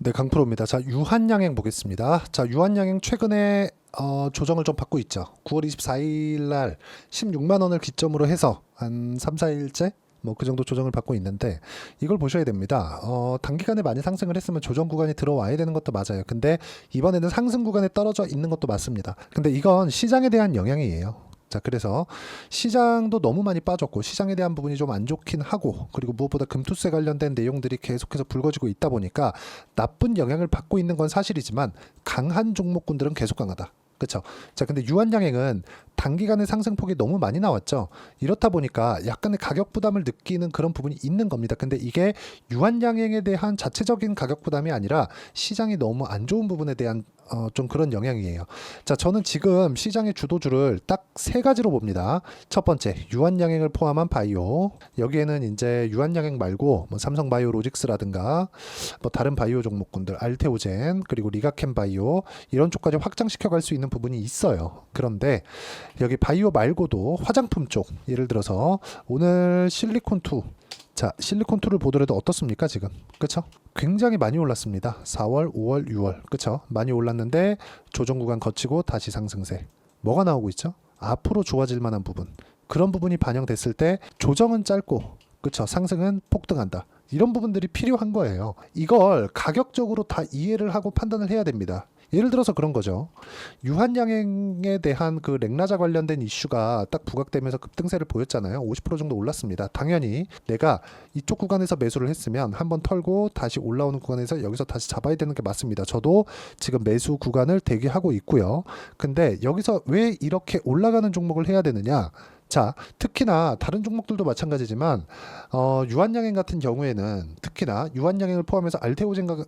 네, 강프로입니다. 자, 유한양행 보겠습니다. 자, 유한양행 최근에 조정을 좀 받고 있죠. 9월 24일 날 16만 원을 기점으로 해서 한 3, 4일째 뭐 그 정도 조정을 받고 있는데 이걸 보셔야 됩니다. 단기간에 많이 상승을 했으면 조정 구간이 들어와야 되는 것도 맞아요. 근데 이번에는 상승 구간에 떨어져 있는 것도 맞습니다. 근데 이건 시장에 대한 영향이에요. 자, 그래서 시장도 너무 많이 빠졌고 시장에 대한 부분이 좀 안 좋긴 하고, 그리고 무엇보다 금투세 관련된 내용들이 계속해서 불거지고 있다 보니까 나쁜 영향을 받고 있는 건 사실이지만 강한 종목군들은 계속 강하다. 그렇죠. 자, 근데 유한양행은 단기간에 상승폭이 너무 많이 나왔죠. 이렇다 보니까 약간의 가격 부담을 느끼는 그런 부분이 있는 겁니다. 근데 이게 유한양행에 대한 자체적인 가격 부담이 아니라 시장이 너무 안 좋은 부분에 대한 좀 그런 영향이에요. 자, 저는 지금 시장의 주도주를 딱 세 가지로 봅니다. 첫 번째, 유한양행을 포함한 바이오. 여기에는 이제 유한양행 말고 뭐 삼성바이오로직스라든가 뭐 다른 바이오 종목군들, 알테오젠, 그리고 리가캠바이오 이런 쪽까지 확장시켜 갈 수 있는 부분이 있어요. 그런데 여기 바이오 말고도 화장품 쪽, 예를 들어서 오늘 실리콘2, 자, 실리콘2를 보더라도 어떻습니까 지금? 그쵸? 굉장히 많이 올랐습니다. 4월, 5월, 6월, 그쵸? 많이 올랐는데 조정 구간 거치고 다시 상승세. 뭐가 나오고 있죠? 앞으로 좋아질 만한 부분, 그런 부분이 반영됐을 때 조정은 짧고, 그쵸? 상승은 폭등한다. 이런 부분들이 필요한 거예요. 이걸 가격적으로 다 이해를 하고 판단을 해야 됩니다. 예를 들어서 그런 거죠. 유한양행에 대한 그 렉나자 관련된 이슈가 딱 부각되면서 급등세를 보였잖아요. 50% 정도 올랐습니다. 당연히 내가 이쪽 구간에서 매수를 했으면 한번 털고 다시 올라오는 구간에서 여기서 다시 잡아야 되는 게 맞습니다. 저도 지금 매수 구간을 대기하고 있고요. 근데 여기서 왜 이렇게 올라가는 종목을 해야 되느냐? 자, 특히나 다른 종목들도 마찬가지지만 유한양행 같은 경우에는, 특히나 유한양행을 포함해서 알테오젠과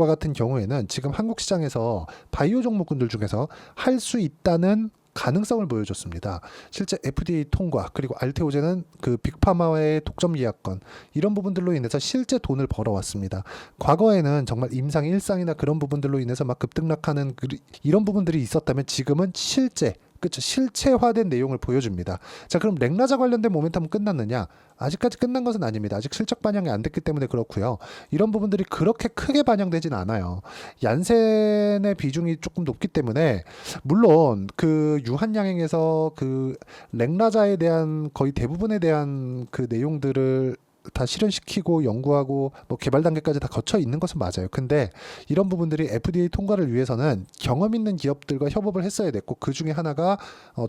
같은 경우에는 지금 한국 시장에서 바이오 종목군들 중에서 할 수 있다는 가능성을 보여줬습니다. 실제 FDA 통과, 그리고 알테오젠은 그 빅파마의 독점 예약권, 이런 부분들로 인해서 실제 돈을 벌어왔습니다. 과거에는 정말 임상일상이나 그런 부분들로 인해서 막 급등락하는 이런 부분들이 있었다면 지금은 실제, 그렇죠, 실체화된 내용을 보여줍니다. 자, 그럼 렉나자 관련된 모멘텀은 끝났느냐? 아직까지 끝난 것은 아닙니다. 아직 실적 반영이 안 됐기 때문에 그렇고요. 이런 부분들이 그렇게 크게 반영되진 않아요. 얀센의 비중이 조금 높기 때문에, 물론 그 유한양행에서 그 렉나자에 대한 거의 대부분에 대한 그 내용들을 다 실현시키고 연구하고 뭐 개발 단계까지 다 거쳐 있는 것은 맞아요. 근데 이런 부분들이 FDA 통과를 위해서는 경험 있는 기업들과 협업을 했어야 됐고, 그 중에 하나가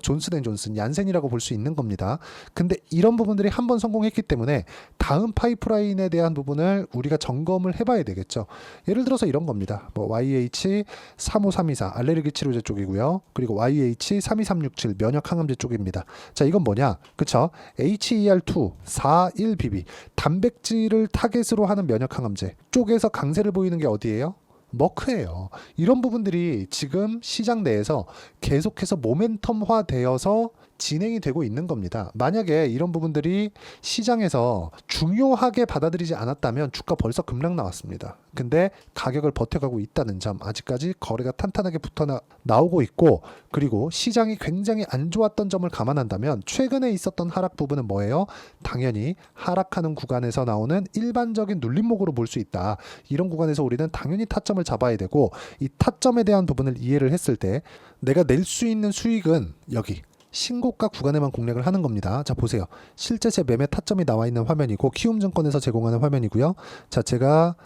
존슨앤존슨, 얀센이라고 볼 수 있는 겁니다. 근데 이런 부분들이 한번 성공했기 때문에 다음 파이프라인에 대한 부분을 우리가 점검을 해봐야 되겠죠. 예를 들어서 이런 겁니다. 뭐 YH35324 알레르기 치료제 쪽이고요. 그리고 YH32367 면역 항암제 쪽입니다. 자, 이건 뭐냐? 그쵸? HER2 41BB 단백질을 타겟으로 하는 면역 항암제 쪽에서 강세를 보이는 게 어디예요? 머크예요. 이런 부분들이 지금 시장 내에서 계속해서 모멘텀화 되어서 진행이 되고 있는 겁니다. 만약에 이런 부분들이 시장에서 중요하게 받아들이지 않았다면 주가 벌써 급락 나왔습니다. 근데 가격을 버텨가고 있다는 점, 아직까지 거래가 탄탄하게 나오고 있고, 그리고 시장이 굉장히 안 좋았던 점을 감안한다면 최근에 있었던 하락 부분은 뭐예요? 당연히 하락하는 구간에서 나오는 일반적인 눌림목으로 볼 수 있다. 이런 구간에서 우리는 당연히 타점을 잡아야 되고, 이 타점에 대한 부분을 이해를 했을 때 내가 낼 수 있는 수익은 여기 신고가 구간에만 공략을 하는 겁니다. 자, 보세요. 실제 제 매매 타점이 나와 있는 화면이고 키움증권에서 제공하는 화면이고요. 자, 제가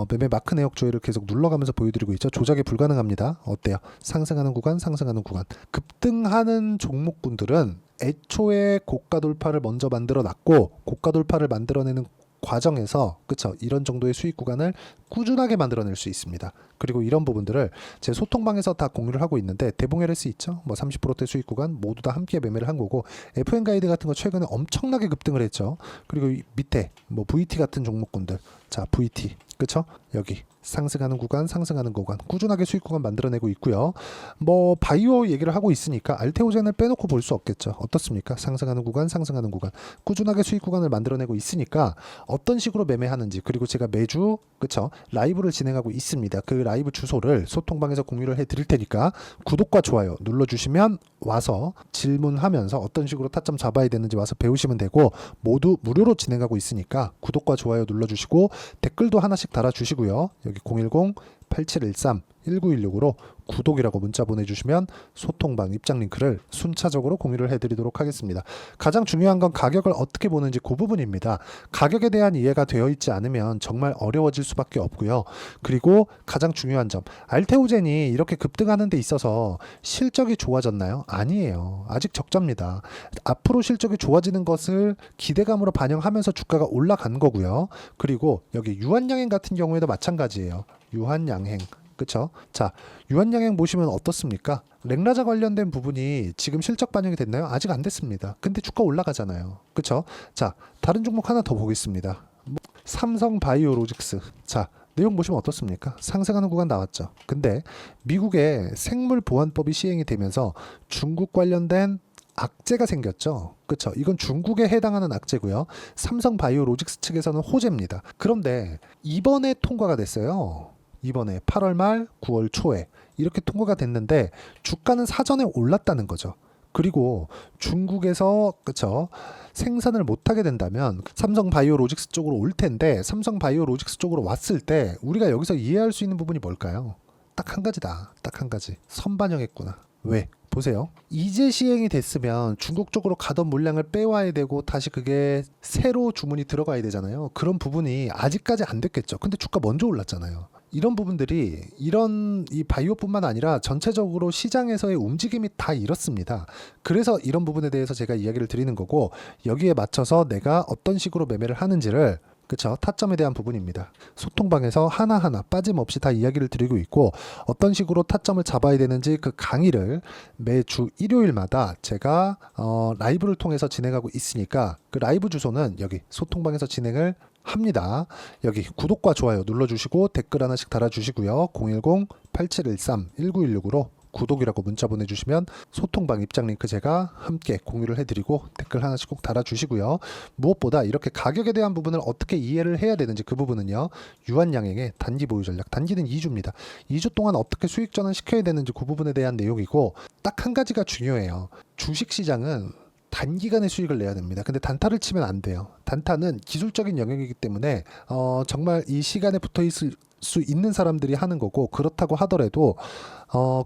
매매 마크 내역 조회를 계속 눌러가면서 보여드리고 있죠. 조작이 불가능합니다. 어때요? 상승하는 구간, 상승하는 구간. 급등하는 종목군들은 애초에 고가 돌파를 먼저 만들어 놨고, 고가 돌파를 만들어내는 과정에서, 그쵸, 이런 정도의 수익 구간을 꾸준하게 만들어낼 수 있습니다. 그리고 이런 부분들을 제 소통방에서 다 공유를 하고 있는데, 대봉 LS 있죠? 뭐 30%대 수익 구간 모두 다 함께 매매를 한 거고, FN 가이드 같은 거 최근에 엄청나게 급등을 했죠. 그리고 이 밑에 뭐 VT 같은 종목군들, 자, VT, 그쵸? 여기 상승하는 구간, 상승하는 구간, 꾸준하게 수익 구간 만들어내고 있고요. 뭐 바이오 얘기를 하고 있으니까 알테오젠을 빼놓고 볼 수 없겠죠. 어떻습니까? 상승하는 구간, 상승하는 구간, 꾸준하게 수익 구간을 만들어내고 있으니까 어떤 식으로 매매하는지, 그리고 제가 매주, 그쵸, 라이브를 진행하고 있습니다. 그 라이브 주소를 소통방에서 공유를 해 드릴 테니까 구독과 좋아요 눌러주시면 와서 질문하면서 어떤 식으로 타점 잡아야 되는지 와서 배우시면 되고, 모두 무료로 진행하고 있으니까 구독과 좋아요 눌러주시고 댓글도 하나씩 달아주시고요. 여기 010-8713-1916으로 구독이라고 문자 보내주시면 소통방 입장 링크를 순차적으로 공유를 해드리도록 하겠습니다. 가장 중요한 건 가격을 어떻게 보는지 그 부분입니다. 가격에 대한 이해가 되어 있지 않으면 정말 어려워질 수밖에 없고요. 그리고 가장 중요한 점, 알테오젠이 이렇게 급등하는 데 있어서 실적이 좋아졌나요? 아니에요. 아직 적자입니다. 앞으로 실적이 좋아지는 것을 기대감으로 반영하면서 주가가 올라간 거고요. 그리고 여기 유한양행 같은 경우에도 마찬가지예요. 유한양행, 그쵸? 자, 유한양행 보시면 어떻습니까? 렉라자 관련된 부분이 지금 실적 반영이 됐나요? 아직 안 됐습니다. 근데 주가 올라가잖아요. 그쵸? 자, 다른 종목 하나 더 보겠습니다. 삼성바이오로직스. 자, 내용 보시면 어떻습니까? 상승하는 구간 나왔죠. 근데 미국의 생물보안법이 시행이 되면서 중국 관련된 악재가 생겼죠. 그렇죠. 이건 중국에 해당하는 악재고요. 삼성바이오로직스 측에서는 호재입니다. 그런데 이번에 통과가 됐어요. 이번에 8월 말 9월 초에 이렇게 통과가 됐는데 주가는 사전에 올랐다는 거죠. 그리고 중국에서 그쵸 생산을 못하게 된다면 삼성바이오로직스 쪽으로 올 텐데, 삼성바이오로직스 쪽으로 왔을 때 우리가 여기서 이해할 수 있는 부분이 뭘까요? 딱 한 가지다. 딱 한 가지. 선반영했구나. 왜? 보세요. 이제 시행이 됐으면 중국 쪽으로 가던 물량을 빼와야 되고 다시 그게 새로 주문이 들어가야 되잖아요. 그런 부분이 아직까지 안 됐겠죠. 근데 주가 먼저 올랐잖아요. 이런 부분들이 이런 이 바이오뿐만 아니라 전체적으로 시장에서의 움직임이 다 이렇습니다. 그래서 이런 부분에 대해서 제가 이야기를 드리는 거고, 여기에 맞춰서 내가 어떤 식으로 매매를 하는지를, 그쵸, 타점에 대한 부분입니다. 소통방에서 하나하나 빠짐없이 다 이야기를 드리고 있고, 어떤 식으로 타점을 잡아야 되는지 그 강의를 매주 일요일마다 제가 라이브를 통해서 진행하고 있으니까 그 라이브 주소는 여기 소통방에서 진행을 합니다. 여기 구독과 좋아요 눌러주시고 댓글 하나씩 달아주시고요. 010-8713-1916으로 구독이라고 문자 보내주시면 소통방 입장 링크 제가 함께 공유를 해드리고 댓글 하나씩 꼭 달아주시고요. 무엇보다 이렇게 가격에 대한 부분을 어떻게 이해를 해야 되는지 그 부분은요, 유한양행의 단기 보유 전략, 단기는 2주입니다. 2주 동안 어떻게 수익 전환 시켜야 되는지 그 부분에 대한 내용이고, 딱 한 가지가 중요해요. 주식시장은 단기간에 수익을 내야 됩니다. 근데 단타를 치면 안 돼요. 단타는 기술적인 영역이기 때문에 정말 이 시간에 붙어 있을 수 있는 사람들이 하는 거고, 그렇다고 하더라도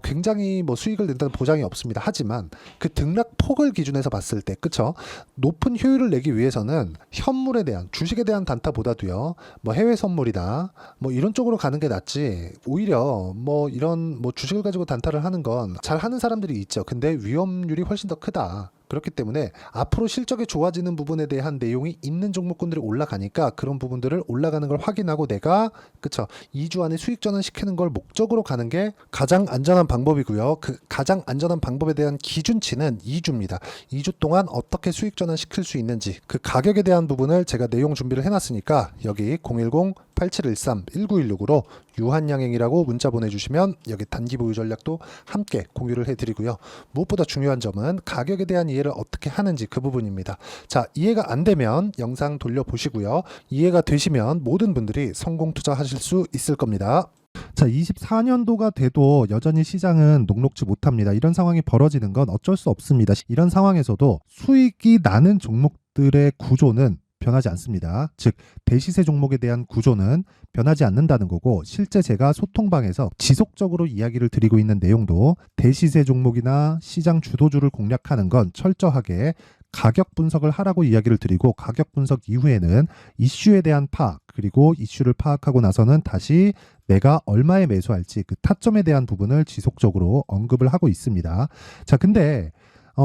굉장히 뭐 수익을 낸다는 보장이 없습니다. 하지만 그 등락폭을 기준해서 봤을 때, 그쵸? 높은 효율을 내기 위해서는 현물에 대한, 주식에 대한 단타보다도요, 뭐 해외 선물이다, 뭐 이런 쪽으로 가는 게 낫지. 오히려 뭐 이런 뭐 주식을 가지고 단타를 하는 건 잘 하는 사람들이 있죠. 근데 위험률이 훨씬 더 크다. 그렇기 때문에 앞으로 실적이 좋아지는 부분에 대한 내용이 있는 종목군들이 올라가니까 그런 부분들을 올라가는 걸 확인하고 내가, 그쵸, 2주 안에 수익 전환 시키는 걸 목적으로 가는 게 가장 안전한 방법이고요. 그 가장 안전한 방법에 대한 기준치는 2주입니다. 2주 동안 어떻게 수익 전환 시킬 수 있는지 그 가격에 대한 부분을 제가 내용 준비를 해놨으니까 여기 010-8713-1916으로 유한양행이라고 문자 보내주시면 여기 단기 보유 전략도 함께 공유를 해드리고요. 무엇보다 중요한 점은 가격에 대한 이해를 어떻게 하는지 그 부분입니다. 자, 이해가 안 되면 영상 돌려보시고요. 이해가 되시면 모든 분들이 성공 투자하실 수 있을 겁니다. 자, 24년도가 돼도 여전히 시장은 녹록지 못합니다. 이런 상황이 벌어지는 건 어쩔 수 없습니다. 이런 상황에서도 수익이 나는 종목들의 구조는 변하지 않습니다. 즉 대시세 종목에 대한 구조는 변하지 않는다는 거고, 실제 제가 소통방에서 지속적으로 이야기를 드리고 있는 내용도 대시세 종목이나 시장 주도주를 공략하는 건 철저하게 가격 분석을 하라고 이야기를 드리고, 가격 분석 이후에는 이슈에 대한 파악, 그리고 이슈를 파악하고 나서는 다시 내가 얼마에 매수할지 그 타점에 대한 부분을 지속적으로 언급을 하고 있습니다. 자, 근데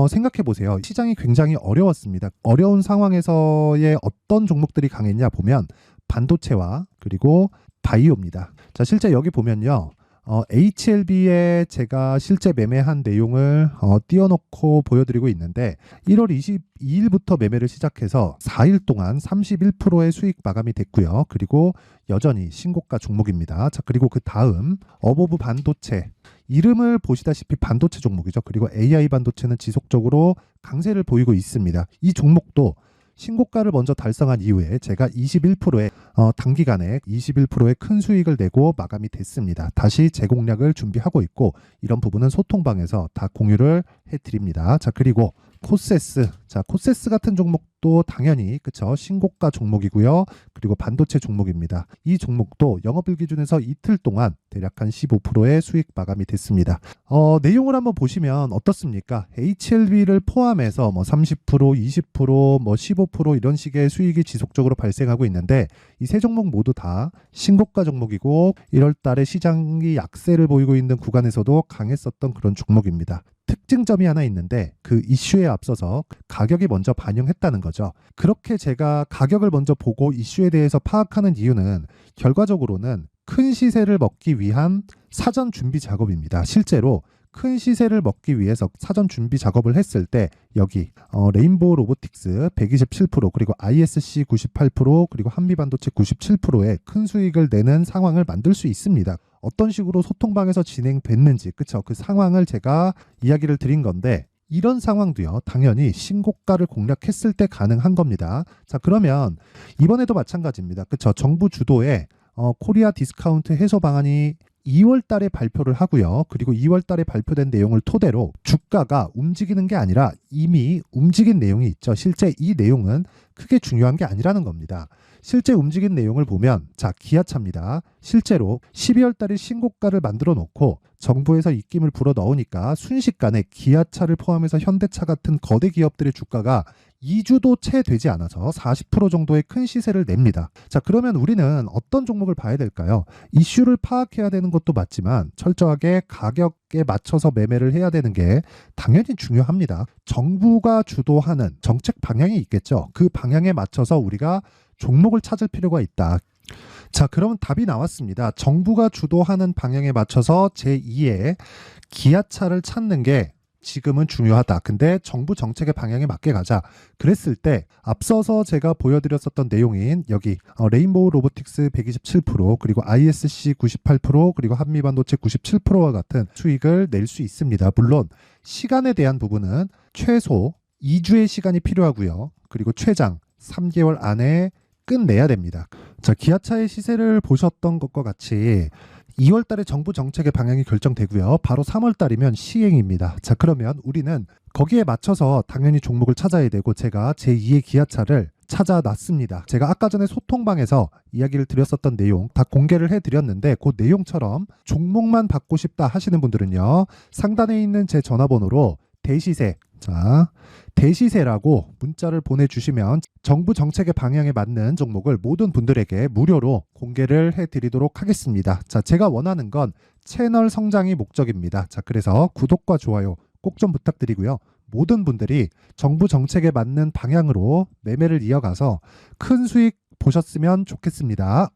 생각해 보세요. 시장이 굉장히 어려웠습니다. 어려운 상황에서의 어떤 종목들이 강했냐 보면 반도체와 그리고 바이오입니다. 자, 실제 여기 보면요. HLB에 제가 실제 매매한 내용을 띄워놓고 보여드리고 있는데 1월 22일부터 매매를 시작해서 4일 동안 31%의 수익 마감이 됐고요. 그리고 여전히 신고가 종목입니다. 자, 그리고 그 다음 어보브 반도체, 이름을 보시다시피 반도체 종목이죠. 그리고 AI 반도체는 지속적으로 강세를 보이고 있습니다. 이 종목도 신고가를 먼저 달성한 이후에 제가 21%의 단기간에 21%의 큰 수익을 내고 마감이 됐습니다. 다시 재공략을 준비하고 있고 이런 부분은 소통방에서 다 공유를 해드립니다. 자, 그리고 코세스. 자, 코세스 같은 종목도 당연히 그쵸, 신고가 종목이고요. 그리고 반도체 종목입니다. 이 종목도 영업일 기준에서 이틀 동안 대략 한 15%의 수익 마감이 됐습니다. 내용을 한번 보시면 어떻습니까? HLB를 포함해서 뭐 30%, 20%, 뭐 15% 이런 식의 수익이 지속적으로 발생하고 있는데 이 세 종목 모두 다 신고가 종목이고 1월 달에 시장이 약세를 보이고 있는 구간에서도 강했었던 그런 종목입니다. 특징점이 하나 있는데 그 이슈에 앞서서 가격이 먼저 반영했다는 거죠. 그렇게 제가 가격을 먼저 보고 이슈에 대해서 파악하는 이유는 결과적으로는 큰 시세를 먹기 위한 사전 준비 작업입니다. 실제로 큰 시세를 먹기 위해서 사전 준비 작업을 했을 때 여기 레인보우 로보틱스 127% 그리고 ISC 98% 그리고 한미반도체 97%의 큰 수익을 내는 상황을 만들 수 있습니다. 어떤 식으로 소통방에서 진행됐는지 그쵸, 그 상황을 제가 이야기를 드린 건데 이런 상황도요 당연히 신고가를 공략했을 때 가능한 겁니다. 자, 그러면 이번에도 마찬가지입니다. 그쵸, 정부 주도의 코리아 디스카운트 해소 방안이 2월 달에 발표를 하고요. 그리고 2월 달에 발표된 내용을 토대로 주가가 움직이는 게 아니라 이미 움직인 내용이 있죠. 실제 이 내용은 크게 중요한 게 아니라는 겁니다. 실제 움직인 내용을 보면 자, 기아차입니다. 실제로 12월 달에 신고가를 만들어 놓고 정부에서 입김을 불어 넣으니까 순식간에 기아차를 포함해서 현대차 같은 거대 기업들의 주가가 2주도 채 되지 않아서 40% 정도의 큰 시세를 냅니다. 자, 그러면 우리는 어떤 종목을 봐야 될까요? 이슈를 파악해야 되는 것도 맞지만 철저하게 가격에 맞춰서 매매를 해야 되는 게 당연히 중요합니다. 정부가 주도하는 정책 방향이 있겠죠. 그 방향에 맞춰서 우리가 종목을 찾을 필요가 있다. 자, 그러면 답이 나왔습니다. 정부가 주도하는 방향에 맞춰서 제2의 기아차를 찾는 게 지금은 중요하다. 근데 정부 정책의 방향에 맞게 가자. 그랬을 때 앞서서 제가 보여드렸었던 내용인 여기 레인보우 로보틱스 127% 그리고 ISC 98% 그리고 한미반도체 97%와 같은 수익을 낼 수 있습니다. 물론 시간에 대한 부분은 최소 2주의 시간이 필요하고요. 그리고 최장 3개월 안에 끝내야 됩니다. 자, 기아차의 시세를 보셨던 것과 같이 2월 달에 정부 정책의 방향이 결정되고요. 바로 3월 달이면 시행입니다. 자, 그러면 우리는 거기에 맞춰서 당연히 종목을 찾아야 되고 제가 제2의 기아차를 찾아놨습니다. 제가 아까 전에 소통방에서 이야기를 드렸었던 내용 다 공개를 해드렸는데 그 내용처럼 종목만 받고 싶다 하시는 분들은요. 상단에 있는 제 전화번호로 대시세, 자, 대시세라고 문자를 보내주시면 정부 정책의 방향에 맞는 종목을 모든 분들에게 무료로 공개를 해드리도록 하겠습니다. 자, 제가 원하는 건 채널 성장이 목적입니다. 자, 그래서 구독과 좋아요 꼭 좀 부탁드리고요. 모든 분들이 정부 정책에 맞는 방향으로 매매를 이어가서 큰 수익 보셨으면 좋겠습니다.